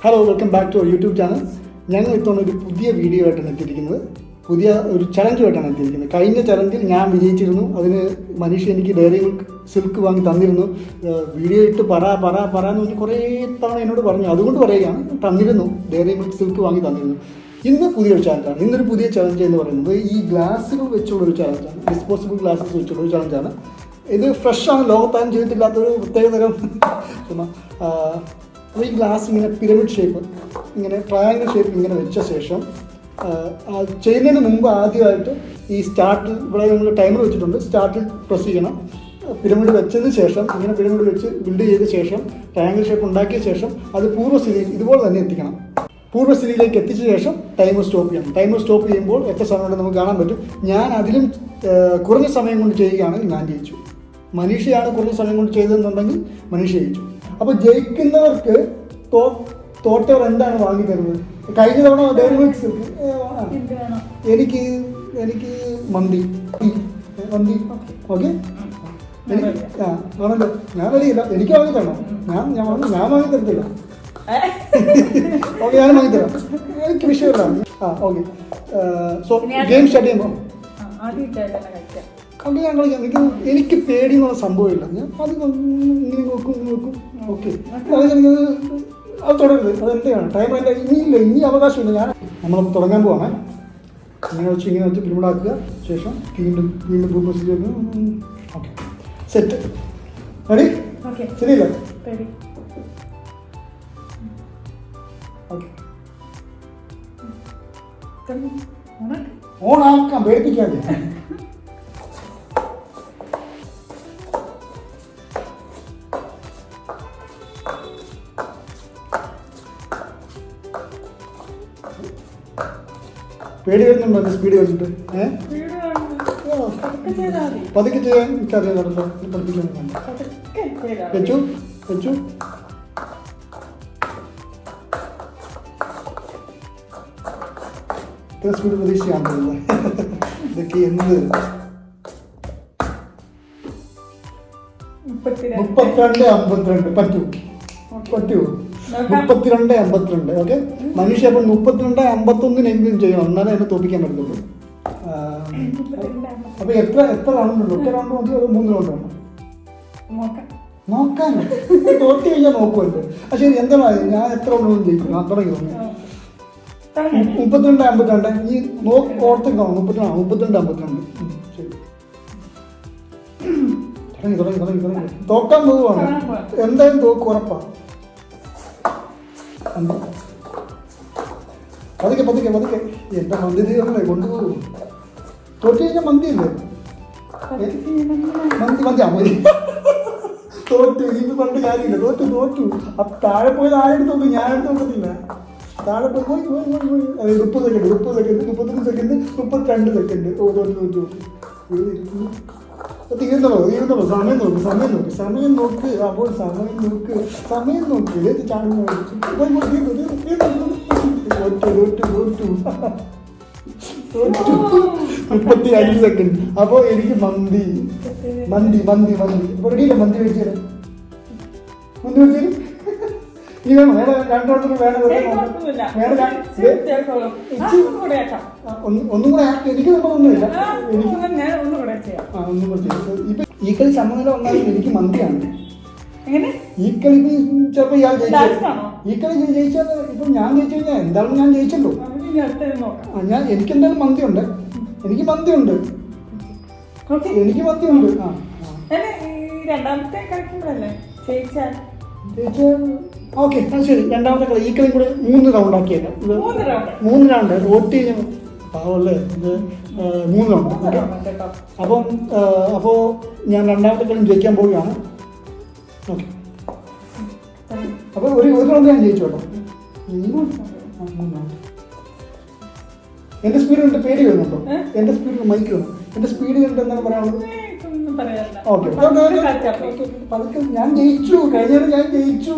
Hello, welcome back to our YouTube channel. ഞങ്ങൾ ഇത്തവണ ഒരു പുതിയ വീഡിയോ ആയിട്ടാണ് എത്തിയിരിക്കുന്നത്. പുതിയ ഒരു ചലഞ്ചുമായിട്ടാണ് എത്തിയിരിക്കുന്നത്. കഴിഞ്ഞ ചലഞ്ചിൽ ഞാൻ വിജയിച്ചിരുന്നു. അതിന് മനീഷ് എനിക്ക് ഡയറി മിൽക്ക് സിൽക്ക് വാങ്ങി തന്നിരുന്നു. വീഡിയോ ഇട്ട് എന്ന് പറഞ്ഞ് കുറേ തവണ എന്നോട് പറഞ്ഞു. അതുകൊണ്ട് പറയുകയാണ്, തന്നിരുന്നു, ഡയറി മിൽക്ക് സിൽക്ക് വാങ്ങി തന്നിരുന്നു. ഇന്ന് പുതിയൊരു ചലഞ്ചാണ്. ഇന്നൊരു പുതിയ ചലഞ്ച് എന്ന് പറയുന്നത് ഈ ഗ്ലാസുകൾ വെച്ചുള്ളൊരു ചലഞ്ചാണ്. Disposable glasses വെച്ചുള്ളൊരു ചലഞ്ചാണ്. ഇത് ഫ്രഷാണ്, ലോകത്താരും ചെയ്തിട്ടില്ലാത്തൊരു പ്രത്യേകതരം. അപ്പോൾ ഈ ഗ്ലാസ് ഇങ്ങനെ പിരമിഡ് ഷേപ്പ്, ഇങ്ങനെ ട്രയാങ്കിൾ ഷേപ്പ് ഇങ്ങനെ വെച്ച ശേഷം ചെയ്യുന്നതിന് മുമ്പ് ആദ്യമായിട്ട് ഈ സ്റ്റാർട്ടിൽ ഇവിടെ നമ്മൾ ടൈമർ വെച്ചിട്ടുണ്ട്. സ്റ്റാർട്ടിൽ പ്രസ് ചെയ്യണം. പിരമിഡ് വെച്ചതിന് ശേഷം ഇങ്ങനെ പിരമിഡ് വെച്ച് ബിൽഡ് ചെയ്ത ശേഷം ട്രയാങ്കിൾ ഷേപ്പ് ഉണ്ടാക്കിയ ശേഷം അത് പൂർവ്വസ്ഥിതിയിൽ ഇതുപോലെ തന്നെ എത്തിക്കണം. പൂർവ്വസ്ഥിതിയിലേക്ക് എത്തിച്ച ശേഷം ടൈമർ സ്റ്റോപ്പ് ചെയ്യണം. ടൈമർ സ്റ്റോപ്പ് ചെയ്യുമ്പോൾ എത്ര സമയം കൊണ്ട് നമുക്ക് കാണാൻ പറ്റും. ഞാൻ അതിലും കുറഞ്ഞ സമയം കൊണ്ട് ചെയ്യുകയാണെങ്കിൽ ഞാൻ ജയിച്ചു. മനീഷയാണ് കുറഞ്ഞ സമയം കൊണ്ട് ചെയ്തതെന്നുണ്ടെങ്കിൽ മനീഷ ജയിച്ചു. അപ്പോൾ ജയിക്കുന്നവർക്ക് തോറ്റവർ എന്താണ് വാങ്ങി തരുന്നത്? കഴിഞ്ഞ തവണ ഡയറി മിൽക്ക് എനിക്ക് മന്തി ഓക്കെ. ആണല്ലോ, ഞാൻ റെഡിയില്ല. എനിക്ക് വാങ്ങി തരണം. ഞാൻ വാങ്ങി തരത്തില്ല. ഓക്കെ, ഞാൻ വാങ്ങി തരാം. എനിക്ക് വിഷയമില്ല. ഓക്കെ. സോ ഗെയിം സ്റ്റാർട്ട് ചെയ്യുമ്പോൾ അങ്ങനെ ഞാൻ കളിക്കാം. എനിക്ക് പേടി എന്നുള്ള സംഭവമില്ല. ഞാൻ അത് ഇങ്ങനെ നോക്കും. ഓക്കെ, അത് തുടരുത്. അതെന്താണ് ടൈം അതിൻ്റെ ഇനി അവകാശമില്ല. നമ്മൾ തുടങ്ങാൻ പോവാണ്. ഇങ്ങനെ വെച്ച് പിരിമുടാക്കുക. ശേഷം വീണ്ടും പൂർവ്വസ്ഥിതിയിലേക്ക്. Okay, set. റെഡി? ശരിയല്ല? ഓക്കെ, ഓണാക്കാം. പേടിപ്പിക്കാതെ. പേടി വരുന്നുണ്ടോ സ്പീഡ് വെച്ചിട്ട്? പതുക്കെ ചെയ്യാൻ എനിക്കറിയാമല്ലോ. പഠിപ്പിക്കാൻ വെച്ചു ഇത്ര സ്പീഡ് പ്രതീക്ഷിക്കാൻ പറ്റില്ല. ഇതൊക്കെ എന്ത് 32:52 പറ്റുമോ? 32:52. ഓക്കെ, മനുഷ്യ അപ്പം 32:51 ചെയ്യണം. എന്നാലേ എന്നെ തോപ്പിക്കാൻ പറ്റത്തുള്ളൂ. അപ്പൊ എത്ര റൗണ്ട് ഉണ്ട്? ഒറ്റ റൗണ്ട് മതി, അത് 3 റൗണ്ട് വേണം നോക്കാൻ. തോറ്റി കഴിഞ്ഞാൽ നോക്കുമല്ലോ. ശരി, എന്താണ് ഞാൻ എത്ര റൗണ്ട് ജയിക്കും? തുടങ്ങി 32:52. ഈ ഓർത്തിക്കണം. 32:52. ശരി, തുടങ്ങി. തോക്കാൻ പോവുകയാണ്. എന്തായാലും തോക്ക് ഉറപ്പാണ്. പതുക്കെ. എന്റെ മന്തി തീർന്നേ, കൊണ്ടുപോകും. തോറ്റു കഴിഞ്ഞാൽ മന്തിയല്ലേ? മന്തി തോറ്റു. ഇത് പണ്ട് കാര്യമില്ല. തോറ്റു. അപ്പൊ താഴെ പോയത് ആരെടുത്ത് നോക്കും? ഞാൻ എടുത്ത് നോക്കത്തില്ല. താഴെ പോയി 30 സെക്കൻഡ്, 33 സെക്കൻഡ്, 32 സെക്കൻഡ്. തോറ്റു. തീർന്നോ? സമയം നോക്ക്. അപ്പോൾ സമയം നോക്ക്. ചാടുന്നു. 35 സെക്കൻഡ്. അപ്പൊ എനിക്ക് മന്തി. റെഡിയില്ല? മന്തി വെച്ചു നീ വേണം. വേണം 2 റൗണ്ടിന് വേണം. ഒന്നും കൂടെ ആക്കി. എനിക്ക് ഒന്നുമില്ല. ഇപ്പൊ ഈ കളി സമനില വന്നാലും എനിക്ക് മന്തിയാണ്. ഈ കളി ചിലപ്പോ ഇയാൾ ഈ കളി ജയിച്ചാൽ ഇപ്പൊ ഞാൻ ജയിച്ചു കഴിഞ്ഞാൽ എന്തായാലും ഞാൻ ജയിച്ചല്ലോ. എനിക്കെന്തായാലും മന്തിയുണ്ട്. എനിക്ക് മന്തിയുണ്ട്. ഓക്കെ, ശരി. രണ്ടാമത്തെ കളി ഈ കളി കൂടെ 3 റൗണ്ട് ആക്കിയേക്കാം. 3 റൗണ്ട് വോട്ട് ചെയ്യാൻ പാവല്ലേ. ഇത് 3 റൗണ്ട്. ഓക്കെ, അപ്പോൾ ഞാൻ രണ്ടാമത്തെ കളി ജയിക്കാൻ പോവുകയാണ്. ഓക്കെ, അപ്പോൾ ഒരു റൗണ്ട് ഞാൻ ജയിച്ചു കേട്ടോ. 3 റൗണ്ട്. എന്റെ സ്പീഡ് കണ്ട് പേടി വരുന്നുണ്ടോ? എന്റെ സ്പീഡ് മൈക്ക് വന്നു. എന്റെ സ്പീഡ് കണ്ട് എന്താണ് പറയാനുള്ളത്? ഓക്കെ, പതുക്കെ. ഞാൻ ജയിച്ചു. കഴിഞ്ഞ ഞാൻ ജയിച്ചു.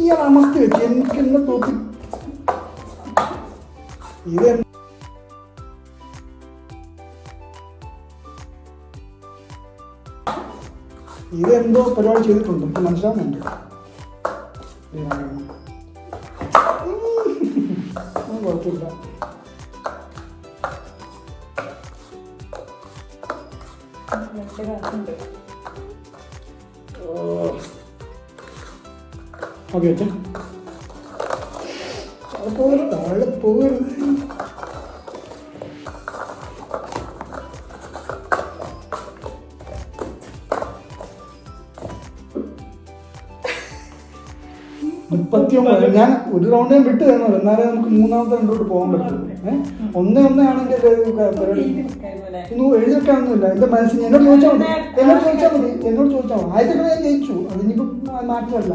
ഇയാൾ അമർത്തി വെച്ച് എനിക്ക് എന്നെ തോപ്പി. ഇത് ഇതെന്തോ പരിപാടി ചെയ്തിട്ടുണ്ട്, എനിക്ക് മനസ്സിലാവുന്നുണ്ട്. കുഴപ്പമില്ല. ഓക്കെ വെച്ചേ. താഴെ പോകരുത്. ഞാൻ ഒരു റൗണ്ട് ഞാൻ വിട്ട് തരണം, എന്നാലേ നമുക്ക് മൂന്നാമത്തെ റൗണ്ടിലോട്ട് പോകാൻ പറ്റുള്ളൂ. 1-1 ആണെങ്കിൽ എഴുതി വെക്കാനൊന്നുമില്ല. എന്റെ മനസ്സിൽ എന്നോട് ചോദിച്ചാൽ മതി. ആദ്യത്തെ കളി ഞാൻ ജയിച്ചു, അതിനിപ്പോ മാറ്റമല്ല.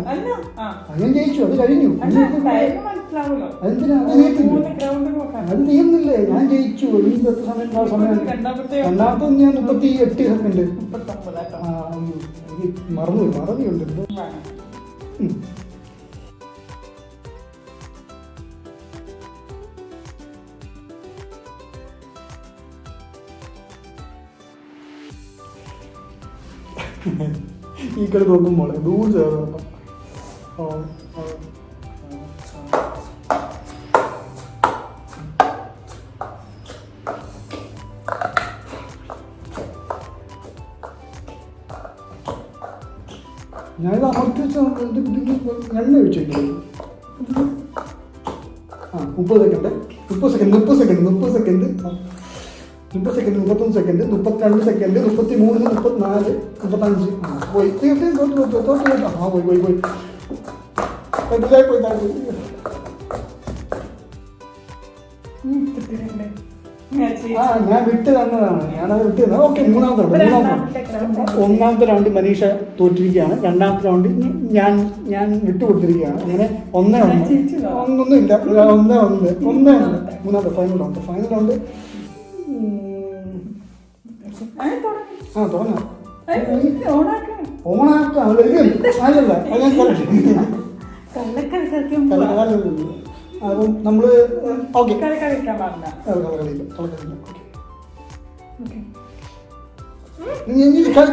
ഞാൻ ജയിച്ചു, അത് കഴിഞ്ഞു. അതെന്തിനാ അത് തീർന്നില്ലേ? ഞാൻ ജയിച്ചു. എനിക്ക് എത്ര സമയം രണ്ടാമത്തെ ഞാൻ 38 സെക്കൻഡ് മറന്നുണ്ട്. ഈ കളി നോക്കുമ്പോൾ ദൂരം ചേർന്ന് ഞാനിത് അമർത്തി വെച്ച എണ്ണ ഒഴിച്ചില്ലേ? 30 second 31 second 31 second 31 second 32 second 33 34 35 പോയി. ഞാൻ വിട്ട് തന്നതാണ്, ഞാനത് വിട്ട് തന്നെ. ഓക്കെ, ഒന്നാമത്തെ റൗണ്ട് മനീഷ തോറ്റിരിക്കുകയാണ്. രണ്ടാമത്തെ റൗണ്ട് ഞാൻ വിട്ടുകൊടുത്തിരിക്കുകയാണ്. അങ്ങനെ 1-1 ഒന്നുമില്ല. 1-1 മൂന്നാമത്തെ ഫൈനൽ റൗണ്ട് തുടങ്ങാം. ഓണാക്കാം അല്ലല്ല, അപ്പം നമ്മള് ഓക്കെ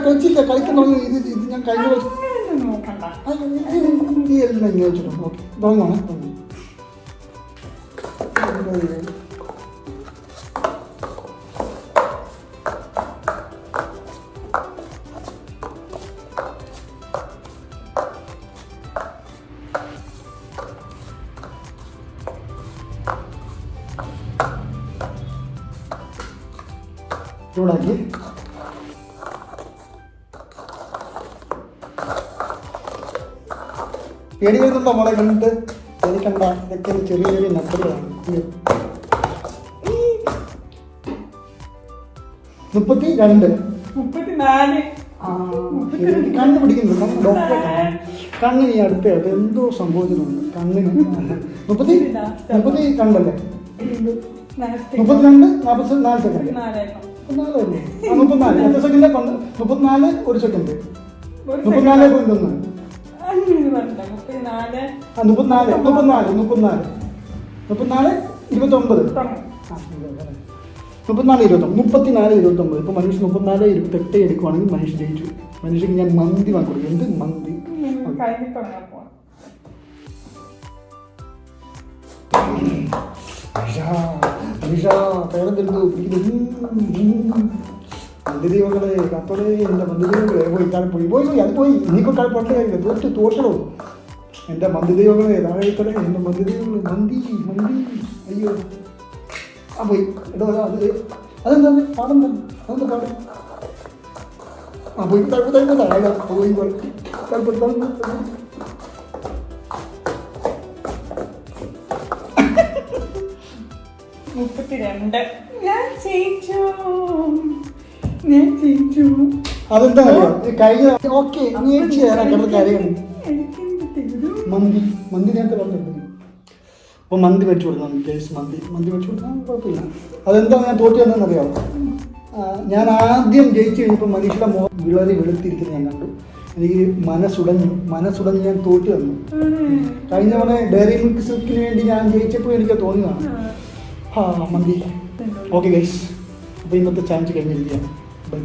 കളിച്ചില്ല. കളിക്കാൻ തുടങ്ങി. ഇത് ഞാൻ കഴിഞ്ഞ എല്ലാം ഇങ്ങനെ വെച്ചിട്ടുണ്ട്. ഓക്കെ, തുടങ്ങാണ്. ചൂടാക്കി പേടി വരുന്നുണ്ടോ മോളെ? കണ്ടിട്ട് പേടിക്കണ്ട, ഇതൊക്കെ ചെറിയ നമ്പറുകളാണ്. 32 കണ്ണ് പിടിക്കുന്നുണ്ട്. ഡോക്ടറെ കണ്ണിന് ഈ അടുത്തായിട്ട് എന്തോ സംഭവിച്ചിട്ടുണ്ട് കണ്ണിന്. 30 കണ്ടല്ലേ? 32 44 സെക്കൻഡ് 34 എത്ര സെക്കൻഡ്? 34 1 സെക്കൻഡ് 34.1 34 ഇപ്പൊ മനീഷ് 34-28 എടുക്കുവാണെങ്കിൽ മനീഷ് ജയിച്ചു. മനീഷിക്ക് ഞാൻ മന്തി വാങ്ങിക്കൊടുക്കും. എന്ത് മന്തി? മന്ദിദൈവങ്ങളെ കപ്പളേ, എൻ്റെ മന്ദിദൈവങ്ങളെ പോയി അത് പോയി. ഇനിയിപ്പോൾ കളിപ്പട്ടേ തോറ്റണോ? എൻ്റെ മന്ദിദൈവങ്ങളെ താഴെത്തലേ, എൻ്റെ മന്ദിദൈവങ്ങളെ മന്തി. അയ്യോ, പോയി. എടോ അതെന്താ പാടം തന്നെ? അതെന്താ പാടും? പോയി അതെന്താ കഴിഞ്ഞ ഓക്കെ മന്തി നേരത്തെ പറഞ്ഞിട്ടുണ്ട്. അപ്പോൾ മന്തി വെച്ച് കൊടുക്കണം. കേസ് മന്തി വെച്ച് കൊടുക്കാൻ കുഴപ്പമില്ല. അതെന്താ ഞാൻ തോറ്റി വന്നതെന്നറിയാമോ? ഞാൻ ആദ്യം ജയിച്ചു കഴിഞ്ഞപ്പോൾ മനീഷയുടെ വെളുത്തിരിക്കുന്നത് ഞാൻ കണ്ടു. എനിക്ക് മനസ്സുടഞ്ഞ് ഞാൻ തോറ്റു വന്നു. കഴിഞ്ഞ തവണ ഡയറി മിൽക്ക് സിൽക്കിന് വേണ്ടി ഞാൻ ജയിച്ചപ്പോൾ എനിക്ക് തോന്നിയതാണ്. മന്തി. ഓക്കെ ഗൈസ്, അപ്പോൾ ഇന്നത്തെ ചാൻസ് കഴിഞ്ഞിരിക്കുകയാണ്. ബൈ.